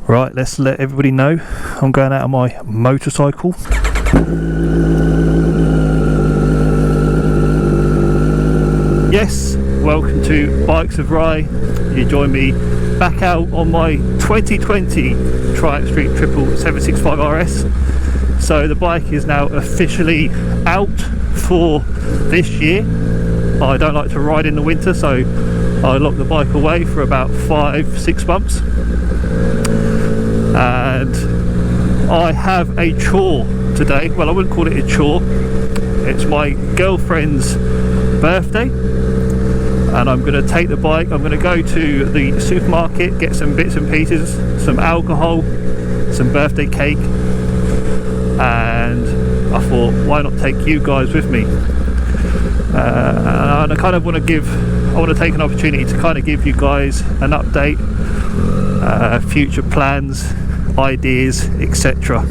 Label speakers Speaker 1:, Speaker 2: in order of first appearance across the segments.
Speaker 1: Right, let's let everybody know I'm going out on my motorcycle. Yes, welcome to Bikes of Rye. You join me back out on my 2020 Triumph Street 765 RS. So the bike is now officially out for this year. I don't like to ride in the winter, so I locked the bike away for about 5-6 months. And I have a chore today. Well, I wouldn't call it a chore. It's my girlfriend's birthday, and I'm going to take the bike. I'm going to go to the supermarket, get some bits and pieces, some alcohol, some birthday cake, and I thought, why not take you guys with me? And I kind of want to take an opportunity to kind of give you guys an update, future plans, ideas, etc.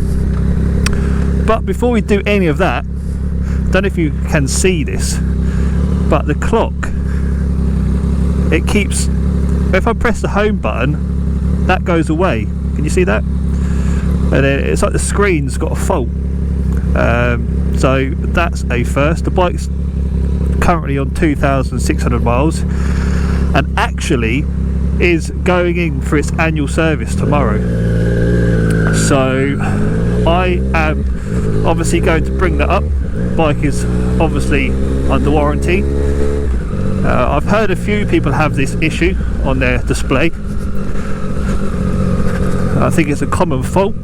Speaker 1: But before we do any of that, don't know if you can see this, but the clock, it keeps, if I press the home button, that goes away. Can you see that? And then it's like the screen's got a fault. So that's a first. The bike's currently on 2,600 miles and actually is going in for its annual service tomorrow. So I am obviously going to bring that up. Bike is obviously under warranty. I've heard a few people have this issue on their display. I think it's a common fault.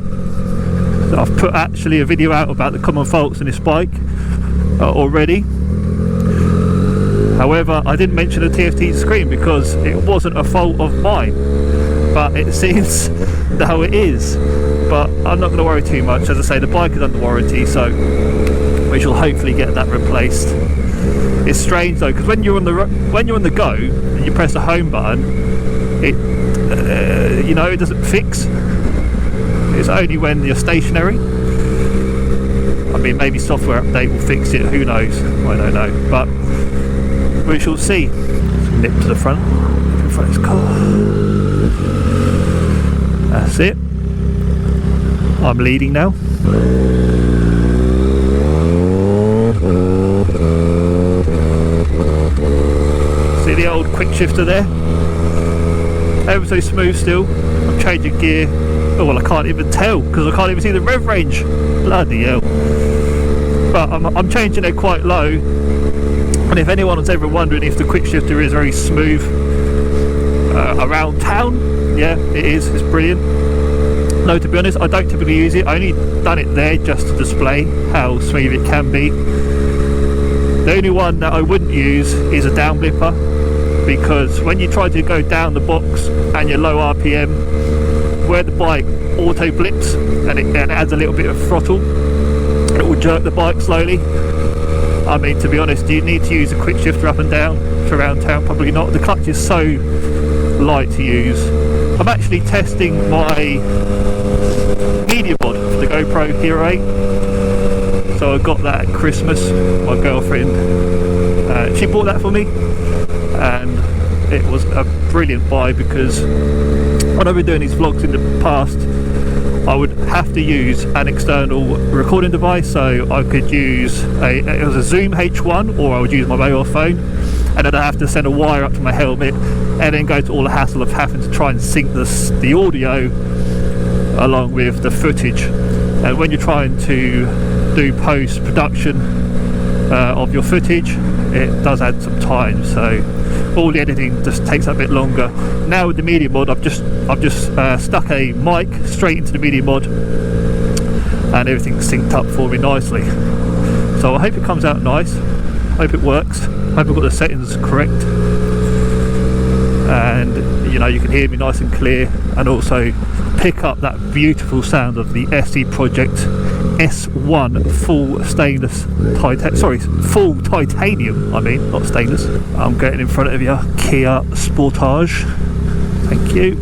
Speaker 1: I've put actually a video out about the common faults in this bike already. However, I didn't mention the TFT screen because it wasn't a fault of mine, but it seems now it is. But I'm not going to worry too much. As I say, the bike is under warranty, so we shall hopefully get that replaced. It's strange though, because when you're on the go and you press the home button, it it doesn't fix. It's only when you're stationary. I mean, maybe software update will fix it, who knows, I don't know, but we shall see. Nip to the front, in front of his car. That's it. I'm leading now. See the old quick shifter there? Ever so smooth still. I'm changing gear. Oh well, I can't even tell because I can't even see the rev range. Bloody hell. But I'm changing it quite low. And if anyone was ever wondering if the quick shifter is very smooth around town, yeah, it is. It's brilliant. No, to be honest, I don't typically use it. I only done it there just to display how smooth it can be. The only one that I wouldn't use is a down blipper, because when you try to go down the box and you're low RPM, where the bike auto blips and it adds a little bit of throttle, it will jerk the bike slowly. I mean, to be honest, do you need to use a quick shifter up and down for around town? Probably not. The clutch is so light to use. I'm actually testing my media mod for the GoPro Hero8. So I got that at Christmas. My girlfriend, she bought that for me, and it was a brilliant buy, because when I've been doing these vlogs in the past, I would have to use an external recording device. So I could use it was a Zoom H1, or I would use my mobile phone, and then I have to send a wire up to my helmet and then go to all the hassle of having to try and sync the audio along with the footage. And when you're trying to do post-production of your footage, it does add some time, so all the editing just takes a bit longer. Now with the media mod, I've just stuck a mic straight into the media mod and everything's synced up for me nicely. So I hope it comes out nice, I hope it works, I hope I've got the settings correct, and you can hear me nice and clear, and also pick up that beautiful sound of the SE Project S1 full titanium, I mean, not stainless. I'm getting in front of your Kia Sportage. Thank you.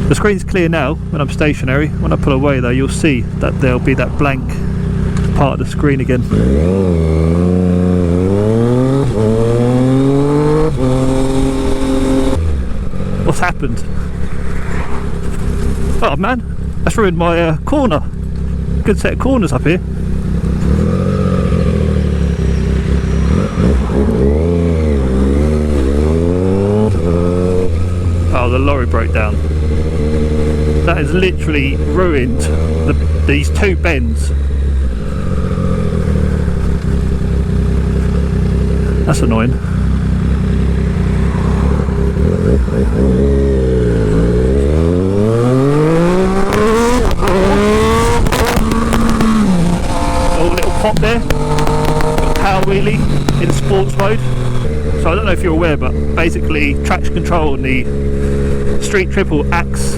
Speaker 1: The screen's clear now when I'm stationary. When I pull away though, you'll see that there'll be that blank part of the screen again. What's happened? Oh man, that's ruined my corner. Good set of corners up here. Oh, the lorry broke down. That has literally ruined these two bends. That's annoying. Oh, little pop there. Power wheelie in sports mode. So I don't know if you're aware, but basically traction control on the street triple acts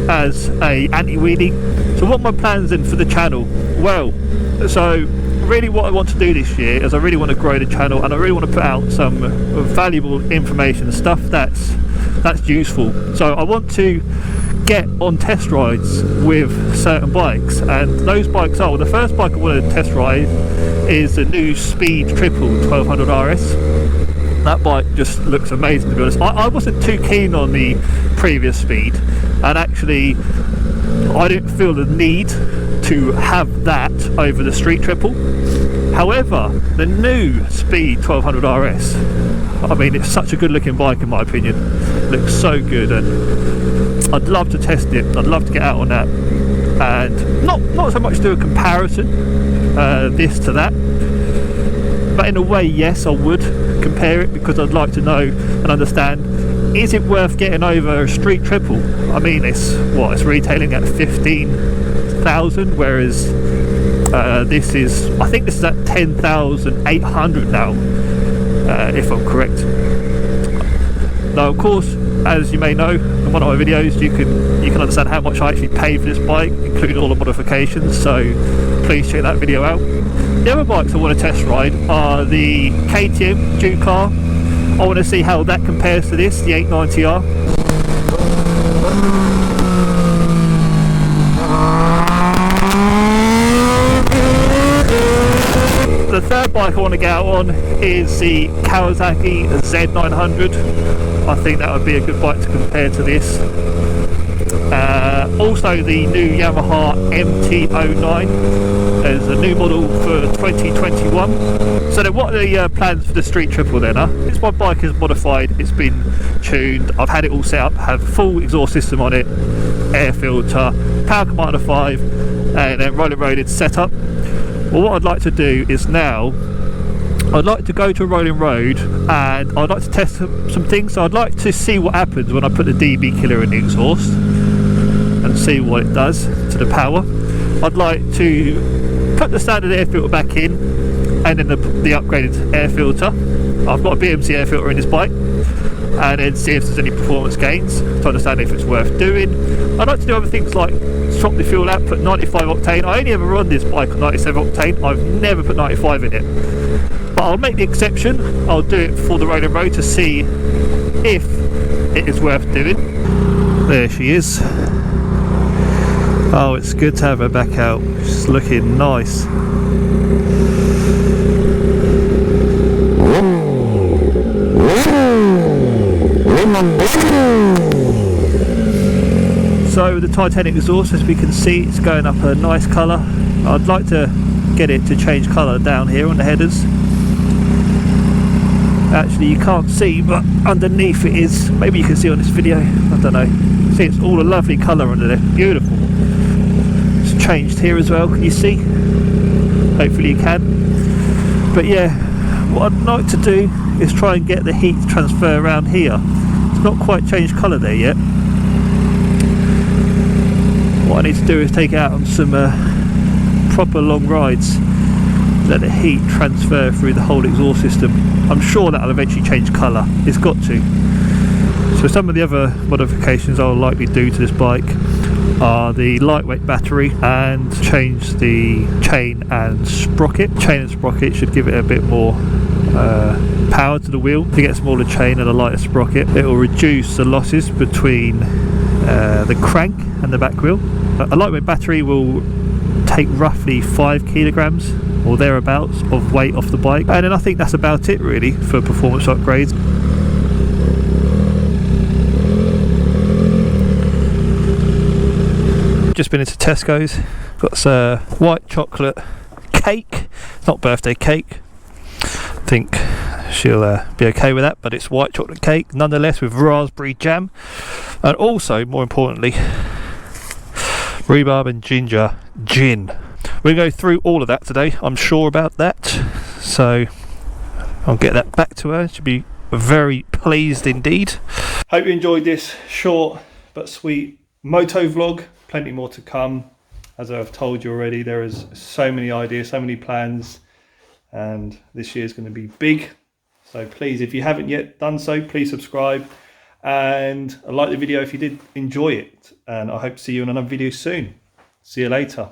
Speaker 1: as a anti-wheelie. So what are my plans then for the channel? Well, so really what I want to do this year is I really want to grow the channel, and I really want to put out some valuable information, stuff that's useful. So I want to get on test rides with certain bikes, and those bikes are, well, the first bike I want to test ride is the new Speed Triple 1200 RS. That bike just looks amazing, to be honest. I wasn't too keen on the previous Speed, and actually I didn't feel the need to have that over the Street Triple. However, the new Speed 1200 RS, I mean, it's such a good looking bike in my opinion. It looks so good, and I'd love to test it. I'd love to get out on that, and not so much do a comparison this to that, but in a way yes, I would compare it, because I'd like to know and understand, is it worth getting over a Street Triple? I mean, it's retailing at 15,000, whereas this is, I think this is at 10,800 now, if I'm correct. Now of course, as you may know in one of my videos, you can understand how much I actually paid for this bike, including all the modifications, so please check that video out. The other bikes I want to test ride are the KTM Duke car. I want to see how that compares to this, the 890R. The third bike I want to get out on is the Kawasaki Z900. I think that would be a good bike to compare to this. Also the new Yamaha MT-09 as a new model for 2021. So then what are the plans for the Street Triple then? Since my bike is modified, it's been tuned, I've had it all set up, have full exhaust system on it, air filter, Power Commander 5, and then rolling road set up. Well, what I'd like to do is now, I'd like to go to a rolling road and I'd like to test some things. So I'd like to see what happens when I put the DB killer in the exhaust and see what it does to the power. I'd like to put the standard air filter back in, and then the upgraded air filter. I've got a BMC air filter in this bike, and then see if there's any performance gains to understand if it's worth doing. I'd like to do other things like swap the fuel output, 95 octane. I only ever run this bike on 97 octane. I've never put 95 in it, but I'll make the exception. I'll do it for the rolling road to see if it is worth doing. There she is. Oh, it's good to have her back out. She's looking nice. So the titanic exhaust, as we can see, it's going up a nice colour. I'd like to get it to change colour down here on the headers. Actually you can't see, but underneath it is, maybe you can see on this video, I don't know. See, it's all a lovely colour under there, beautiful. It's changed here as well, can you see? Hopefully you can. But yeah, what I'd like to do is try and get the heat to transfer around here. It's not quite changed colour there yet. What I need to do is take it out on some proper long rides, let the heat transfer through the whole exhaust system. I'm sure that'll eventually change colour, it's got to. So some of the other modifications I'll likely do to this bike are the lightweight battery and change the chain and sprocket. Chain and sprocket should give it a bit more power to the wheel. To get a smaller chain and a lighter sprocket, it will reduce the losses between the crank and the back wheel. A lightweight battery will take roughly 5 kilograms or thereabouts of weight off the bike, and then I think that's about it really for performance upgrades. just been into Tesco's, got some white chocolate cake, not birthday cake, I think she'll be okay with that, but it's white chocolate cake nonetheless with raspberry jam, and also more importantly rhubarb and ginger gin. We'll go through all of that today, I'm sure about that, so I'll get that back to her. She'll be very pleased indeed. Hope you enjoyed this short but sweet moto vlog. Plenty more to come. As I've told you already, there is so many ideas, so many plans, and this year is going to be big. So please, if you haven't yet done so, please subscribe and like the video if you did enjoy it, and I hope to see you in another video soon. See you later.